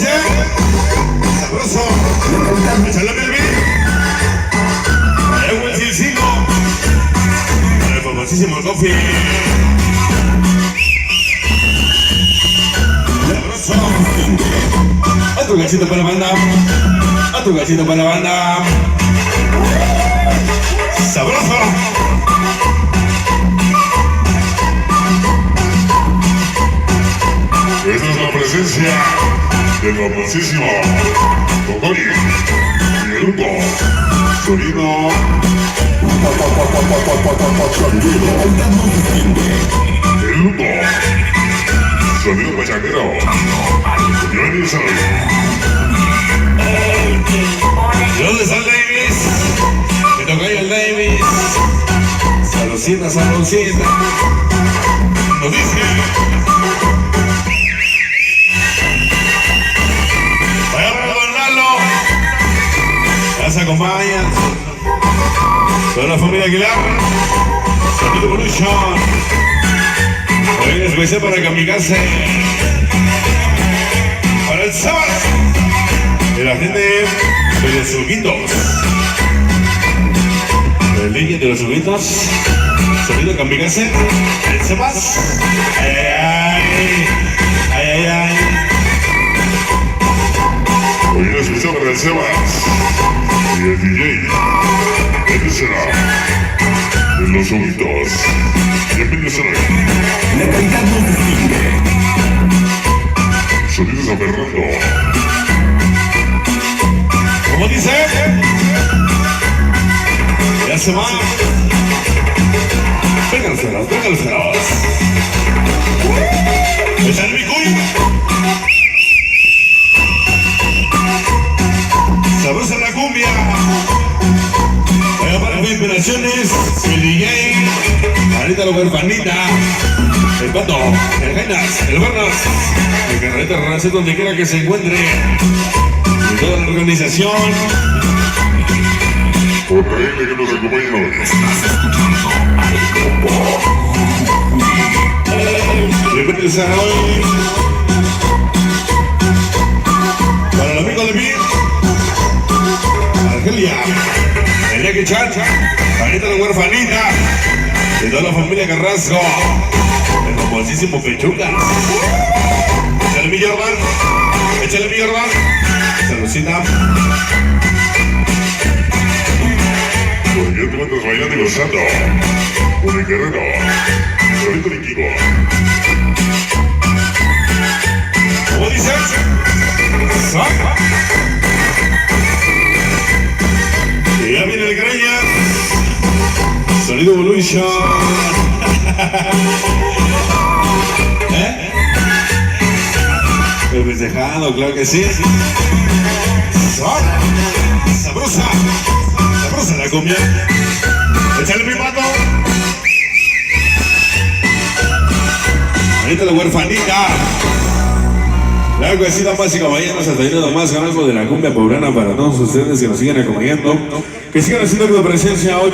dice? Sabroso. Échale el beat. El buen Silcingo. El famosísimo Coffee. Sabroso. Otro gachito para la banda. Otro gachito para la banda. Sabroso. Esta es la presencia del famosísimo Cocori y el grupo Sonido. El grupo Sonido Pachanguero. Johnny Soy. ¿Dónde está el Davis? Me toca el Davis. Salucita, salucita. Nos dice. Vaya para Don Lalo. Ya se acompañan. Toda la familia Aguilar. Sonido Evolution. Hoy en especial para Kamikaze. Para el sábado. De la gente de los Surguitos. El niño de los Surguitos. Sonido Kamikaze. El Sebas. Ay, ay, ay, ay, ay. Hoy en especial para el Sebas y el DJ. Él será de los Surguitos. Bienvenidos a La calidad nos distingue. Sonido San Fernando. ¿Cómo dice? Ya se va. Péganselos, péganselos. ¿Está el Bicuy? Sabrosa la cumbia. Vaya para las inspiraciones. El DJ. Ahorita la huerfanita. El Pato. El Jainas. El Barnas. El Carreta Ranacet donde quiera que se encuentre. Y toda la organización. Por la gente que nos acompaña hoy. Bienvenidos a hoy. Para el amigo de mí. Argelia. El Jackie Chan. Ahorita la huerfanita. De toda la familia Carrasco. El famosísimo Pechuga. Échale mi Jordan. Échale mi Jordan. Saludcita. Porque ya te encuentras bailando y gozando con el guerrero, solito el equipo. ¿Cómo dices? Saca. Y ya viene el Greña. Sonido Evolution. ¿Eh? El festejado, claro que sí. Saca. Sabrosa. Sabrosa la cumbia. Échale mi pato. Ahorita la huerfanita. Claro que sí, damas y caballeros, hasta ahí nada más con algo de la cumbia poblana para todos ustedes que nos siguen acompañando. Que sigan haciendo la presencia hoy.